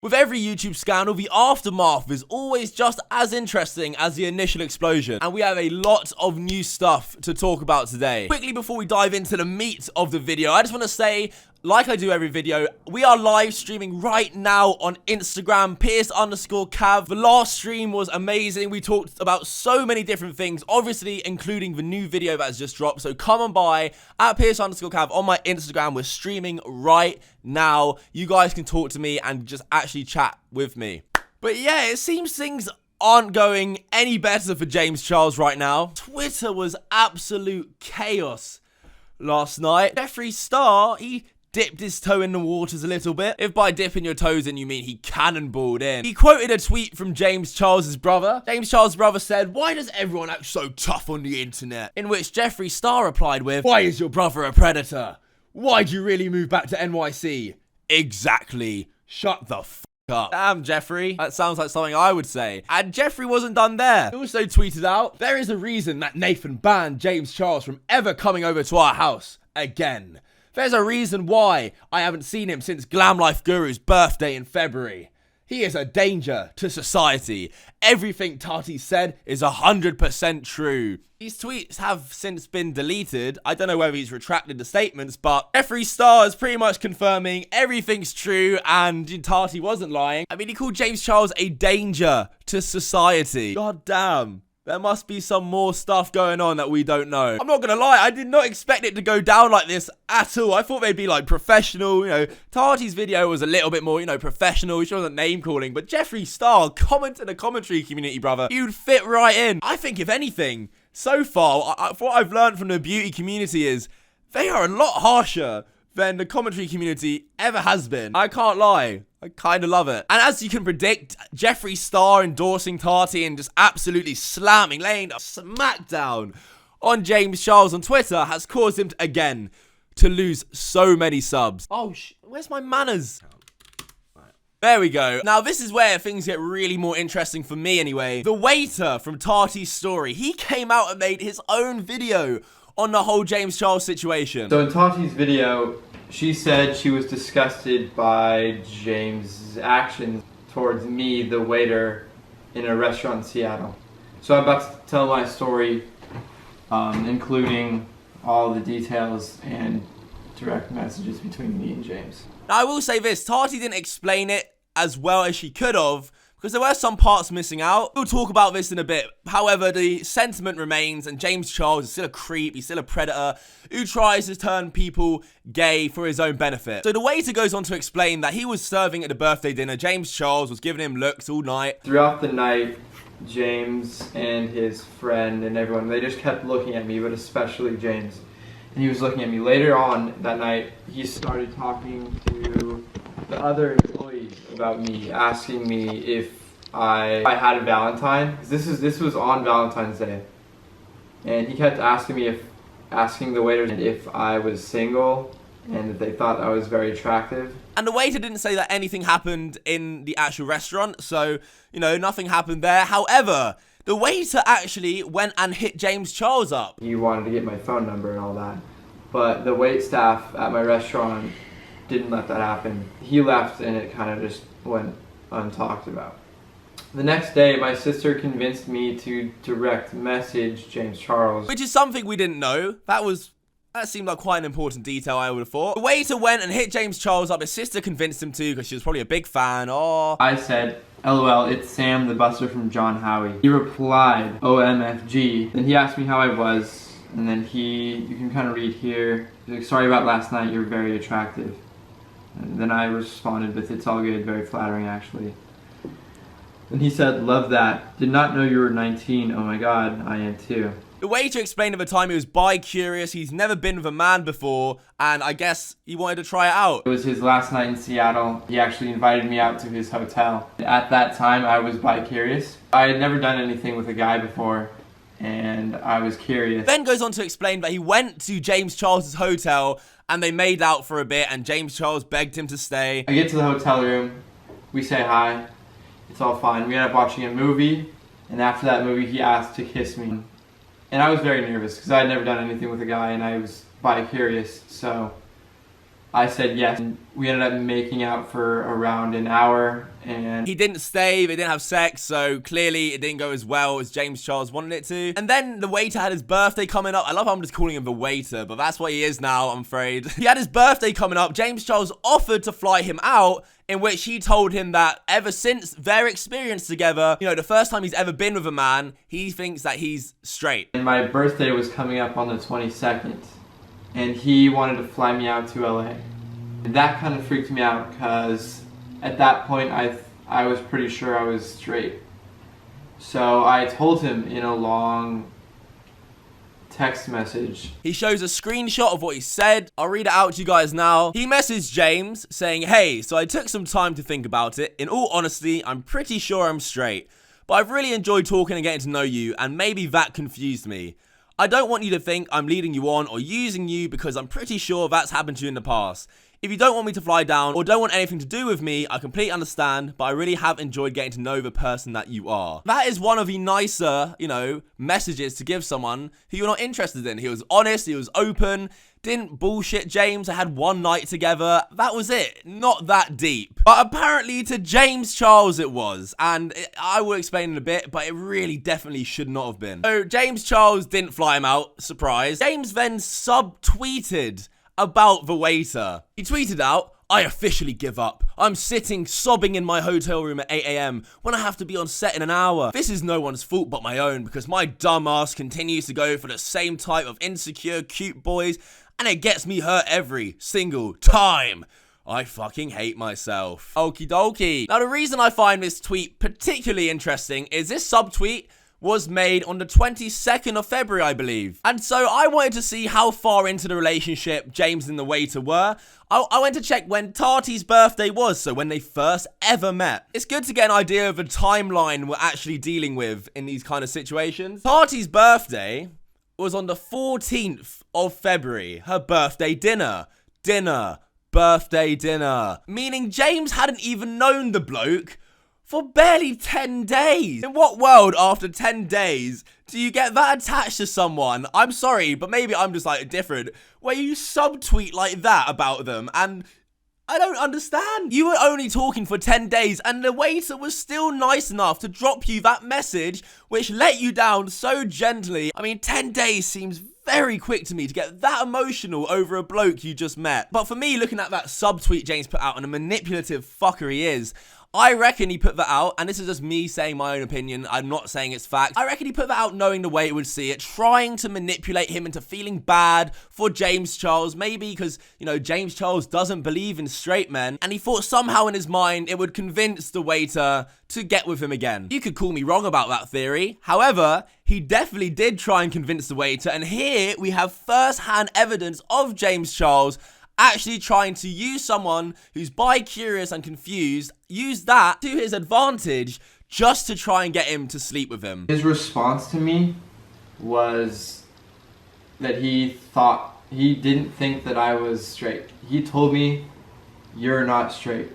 With every YouTube scandal, the aftermath is always just as interesting as the initial explosion, and we have a lot of new stuff to talk about today. Quickly, before we dive into the meat of the video, I just want to say, like I do every video, we are live streaming right now on Instagram, Pierce_Cav. The last stream was amazing. We talked about so many different things, obviously including the new video that has just dropped. So come on by at Pierce_Cav on my Instagram. We're streaming right now. You guys can talk to me and just actually chat with me. But yeah, it seems things aren't going any better for James Charles right now. Twitter was absolute chaos last night. Jeffree Star, he dipped his toe in the waters a little bit. If by dipping your toes in you mean he cannonballed in. He quoted a tweet from James Charles' brother. James Charles' brother said, "Why does everyone act so tough on the internet?" In which Jeffree Star replied with, "Why is your brother a predator? Why'd you really move back to NYC?" Exactly. Shut the f up. Damn, Jeffree. That sounds like something I would say. And Jeffree wasn't done there. He also tweeted out, "There is a reason that Nathan banned James Charles from ever coming over to our house again. There's a reason why I haven't seen him since Glam Life Guru's birthday in February. He is a danger to society. Everything Tati said is 100% true." These tweets have since been deleted. I don't know whether he's retracted the statements, but Jeffree Star is pretty much confirming everything's true and Tati wasn't lying. I mean, he called James Charles a danger to society. God damn. There must be some more stuff going on that we don't know. I'm not gonna lie, I did not expect it to go down like this at all. I thought they'd be like professional, Tati's video was a little bit more, professional. She wasn't name calling, but Jeffree Star, comment in the commentary community, brother. You'd fit right in. I think if anything, so far, what I've learned from the beauty community is they are a lot harsher than the commentary community ever has been. I can't lie. I kind of love it. And as you can predict, Jeffree Star endorsing Tati and just absolutely slamming, laying a smackdown on James Charles on Twitter has caused him again to lose so many subs. Oh, where's my manners? There we go. Now, this is where things get really more interesting for me anyway. The waiter from Tati's story, he came out and made his own video on the whole James Charles situation. So in Tati's video, she said she was disgusted by James' actions towards me, the waiter, in a restaurant in Seattle. So I'm about to tell my story, including all the details and direct messages between me and James. Now, I will say this, Tati didn't explain it as well as she could have, because there were some parts missing out. We'll talk about this in a bit. However, the sentiment remains, and James Charles is still a creep, he's still a predator, who tries to turn people gay for his own benefit. So the waiter goes on to explain that he was serving at the birthday dinner. James Charles was giving him looks all night. Throughout the night, James and his friend and everyone, they just kept looking at me, but especially James. And he was looking at me. Later on that night, he started talking to the other employees about me, asking me if I had a Valentine. This was on Valentine's Day, and he kept asking the waiters if I was single and if they thought I was very attractive. And the waiter didn't say that anything happened in the actual restaurant, so nothing happened there. However, the waiter actually went and hit James Charles up. He wanted to get my phone number and all that, but the wait staff at my restaurant didn't let that happen. He left and it kind of just went untalked about. The next day, my sister convinced me to direct message James Charles. Which is something we didn't know. That seemed like quite an important detail, I would have thought. The waiter went and hit James Charles up. His sister convinced him to because she was probably a big fan. Oh. I said, "LOL, it's Sam the Buster from John Howie." He replied, "OMFG." Then he asked me how I was, and then you can kind of read here. He's like, "Sorry about last night, you're very attractive." And then I responded with, "It's all good," very flattering actually. And he said, "Love that. Did not know you were 19. Oh my god, I am too." The waiter explained at the time he was bi-curious, he's never been with a man before, and I guess he wanted to try it out. It was his last night in Seattle. He actually invited me out to his hotel. At that time, I was bi-curious. I had never done anything with a guy before, and I was curious. Ben goes on to explain that he went to James Charles' hotel, and they made out for a bit, and James Charles begged him to stay. I get to the hotel room, we say hi, it's all fine. We end up watching a movie, and after that movie, he asked to kiss me. And I was very nervous because I had never done anything with a guy and I was bi-curious, so I said yes. And we ended up making out for around an hour, and he didn't stay, they didn't have sex, so clearly it didn't go as well as James Charles wanted it to. And then the waiter had his birthday coming up. I love how I'm just calling him the waiter, but that's what he is now, I'm afraid. He had his birthday coming up. James Charles offered to fly him out, in which he told him that ever since their experience together, you know, the first time he's ever been with a man, he thinks that he's straight. And my birthday was coming up on the 22nd, and he wanted to fly me out to LA. And that kind of freaked me out, because at that point I was pretty sure I was straight. So I told him in a long text message. He shows a screenshot of what he said. I'll read it out to you guys now. He messaged James saying, "Hey, so I took some time to think about it. In all honesty, I'm pretty sure I'm straight. But I've really enjoyed talking and getting to know you, and maybe that confused me. I don't want you to think I'm leading you on or using you, because I'm pretty sure that's happened to you in the past. If you don't want me to fly down or don't want anything to do with me, I completely understand, but I really have enjoyed getting to know the person that you are." That is one of the nicer, you know, messages to give someone who you're not interested in. He was honest, he was open, didn't bullshit James. I had one night together. That was it. Not that deep. But apparently to James Charles it was. And I will explain in a bit, but it really definitely should not have been. So James Charles didn't fly him out. Surprise. James then subtweeted about the waiter. He tweeted out, "I officially give up. I'm sitting sobbing in my hotel room at 8 AM when I have to be on set in an hour. This is no one's fault but my own, because my dumb ass continues to go for the same type of insecure cute boys, and it gets me hurt every single time. I fucking hate myself." Okie dokie. Now the reason I find this tweet particularly interesting is this subtweet was made on the 22nd of February, I believe. And so I wanted to see how far into the relationship James and the waiter were. I went to check when Tati's birthday was, so when they first ever met. It's good to get an idea of the timeline we're actually dealing with in these kind of situations. Tati's birthday was on the 14th of February. Her birthday dinner. Birthday dinner. Meaning James hadn't even known the bloke for barely 10 days. In what world, after 10 days, do you get that attached to someone? I'm sorry, but maybe I'm just like different, where you subtweet like that about them, and I don't understand. You were only talking for 10 days, and the waiter was still nice enough to drop you that message, which let you down so gently. I mean, 10 days seems very quick to me to get that emotional over a bloke you just met. But for me, looking at that subtweet James put out and the manipulative fucker he is, I reckon he put that out, and this is just me saying my own opinion, I'm not saying it's fact. I reckon he put that out knowing the way it would see it, trying to manipulate him into feeling bad for James Charles, maybe because, you know, James Charles doesn't believe in straight men, and he thought somehow in his mind it would convince the waiter to get with him again. You could call me wrong about that theory. However, he definitely did try and convince the waiter, and here we have first-hand evidence of James Charles actually trying to use someone who's bi-curious and confused, use that to his advantage just to try and get him to sleep with him. His response to me was that he didn't think that I was straight. He told me, "You're not straight."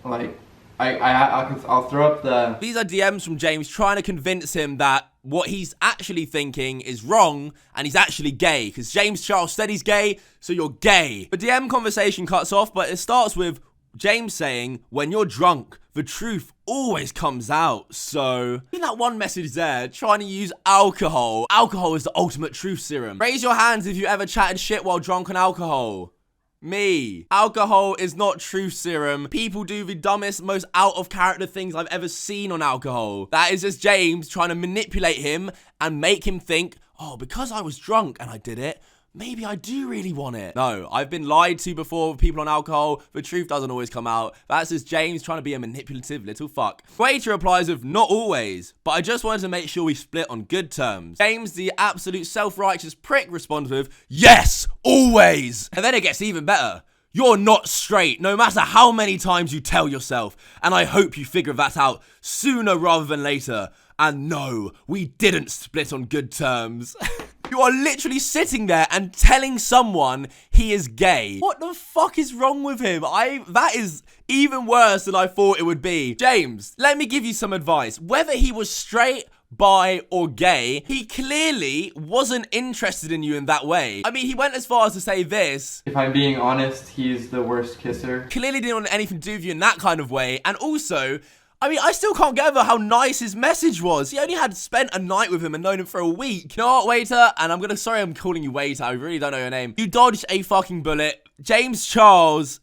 Like, I'll throw up the... These are DMs from James trying to convince him that what he's actually thinking is wrong and he's actually gay, because James Charles said he's gay, so you're gay. The DM conversation cuts off, but it starts with James saying, "When you're drunk, the truth always comes out." So, in that one message there, trying to use alcohol. Alcohol is the ultimate truth serum. Raise your hands if you ever chatted shit while drunk on alcohol. Me. Alcohol is not truth serum. People do the dumbest, most out of character things I've ever seen on alcohol. That is just James trying to manipulate him and make him think, oh, because I was drunk and I did it, maybe I do really want it. No, I've been lied to before with people on alcohol. The truth doesn't always come out. That's just James trying to be a manipulative little fuck. Waiter replies with, "Not always, but I just wanted to make sure we split on good terms." James, the absolute self-righteous prick, responds with, "Yes, always." And then it gets even better. "You're not straight, no matter how many times you tell yourself, and I hope you figure that out sooner rather than later. And no, we didn't split on good terms." You are literally sitting there and telling someone he is gay. What the fuck is wrong with him? That is even worse than I thought it would be. James, let me give you some advice. Whether he was straight, bi, or gay, he clearly wasn't interested in you in that way. I mean, he went as far as to say this. If I'm being honest, he's the worst kisser. Clearly didn't want anything to do with you in that kind of way. And also, I mean, I still can't get over how nice his message was. He only had spent a night with him and known him for a week. You know what, waiter? And sorry I'm calling you waiter. I really don't know your name. You dodged a fucking bullet. James Charles,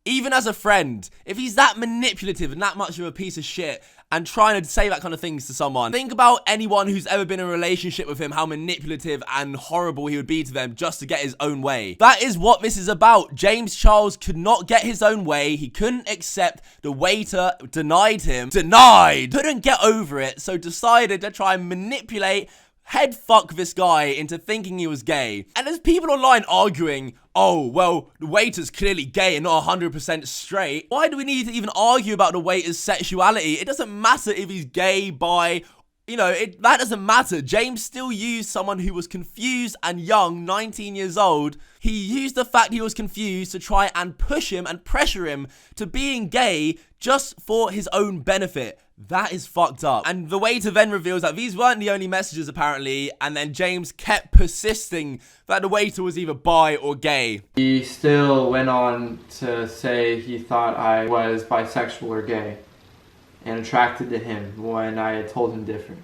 even as a friend, if he's that manipulative and that much of a piece of shit and trying to say that kind of things to someone, think about anyone who's ever been in a relationship with him, how manipulative and horrible he would be to them just to get his own way. That is what this is about. James Charles could not get his own way. He couldn't accept the waiter denied him. Couldn't get over it, so decided to try and manipulate, head fuck this guy into thinking he was gay. And there's people online arguing, oh, well, the waiter's clearly gay and not 100% straight. Why do we need to even argue about the waiter's sexuality? It doesn't matter if he's gay, bi, you know, that doesn't matter. James still used someone who was confused and young, 19 years old. He used the fact he was confused to try and push him and pressure him to being gay just for his own benefit. That is fucked up. And the waiter then reveals that these weren't the only messages apparently, and then James kept persisting that the waiter was either bi or gay. He still went on to say he thought I was bisexual or gay and attracted to him when I had told him different.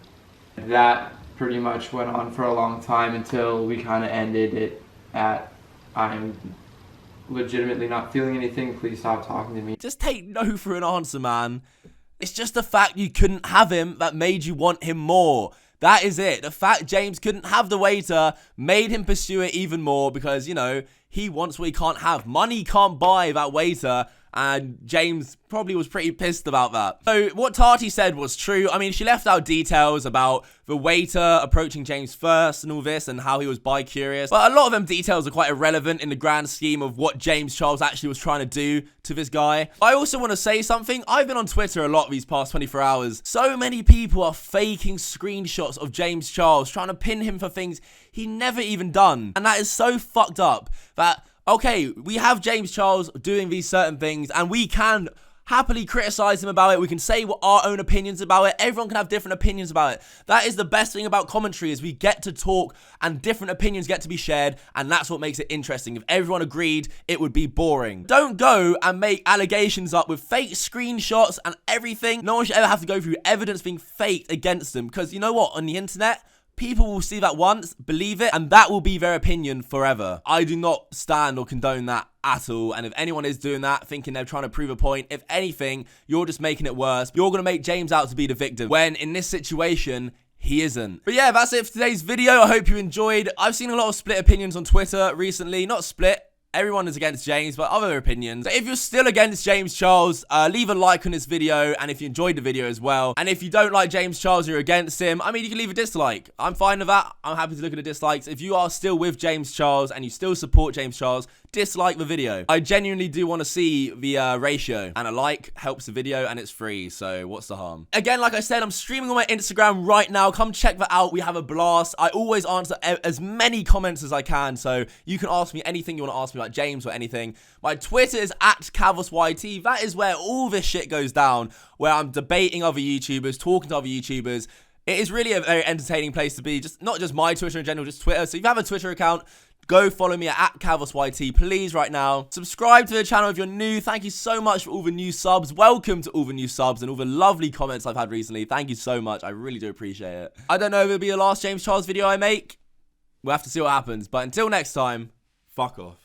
That pretty much went on for a long time until we kind of ended it at, I'm legitimately not feeling anything, please stop talking to me. Just take no for an answer, man. It's just the fact you couldn't have him that made you want him more. That is it. The fact James couldn't have the waiter made him pursue it even more because, you know, he wants what he can't have. Money can't buy that waiter, and James probably was pretty pissed about that. So what Tati said was true. I mean, she left out details about the waiter approaching James first and all this and how he was bi-curious. But a lot of them details are quite irrelevant in the grand scheme of what James Charles actually was trying to do to this guy. I also want to say something. I've been on Twitter a lot these past 24 hours. So many people are faking screenshots of James Charles, trying to pin him for things he never even done. And that is so fucked up that, okay, we have James Charles doing these certain things and we can happily criticize him about it. We can say what our own opinions about it. Everyone can have different opinions about it. That is the best thing about commentary, is we get to talk and different opinions get to be shared, and that's what makes it interesting. If everyone agreed, it would be boring. Don't go and make allegations up with fake screenshots and everything. No one should ever have to go through evidence being faked against them, because you know what, on the internet, people will see that once, believe it, and that will be their opinion forever. I do not stand or condone that at all, and if anyone is doing that, thinking they're trying to prove a point, if anything, you're just making it worse. You're going to make James out to be the victim, when in this situation, he isn't. But yeah, that's it for today's video. I hope you enjoyed. I've seen a lot of split opinions on Twitter recently. Not split. Everyone is against James, but other opinions. So if you're still against James Charles, leave a like on this video, and if you enjoyed the video as well. And if you don't like James Charles, you're against him, I mean, you can leave a dislike. I'm fine with that. I'm happy to look at the dislikes. If you are still with James Charles and you still support James Charles, dislike the video. I genuinely do want to see the ratio, and a like helps the video and it's free, so what's the harm? Again, like I said, I'm streaming on my Instagram right now. Come check that out. We have a blast. I always answer as many comments as I can, so you can ask me anything you want to ask me about James or anything. My Twitter is @KavosYT. That is where all this shit goes down, where I'm debating other YouTubers, talking to other YouTubers. It is really a very entertaining place to be, just not just my Twitter in general, just Twitter. So if you have a Twitter account, go follow me at KavosYT, please, right now. Subscribe to the channel if you're new. Thank you so much for all the new subs. Welcome to all the new subs and all the lovely comments I've had recently. Thank you so much. I really do appreciate it. I don't know if it'll be the last James Charles video I make. We'll have to see what happens. But until next time, fuck off.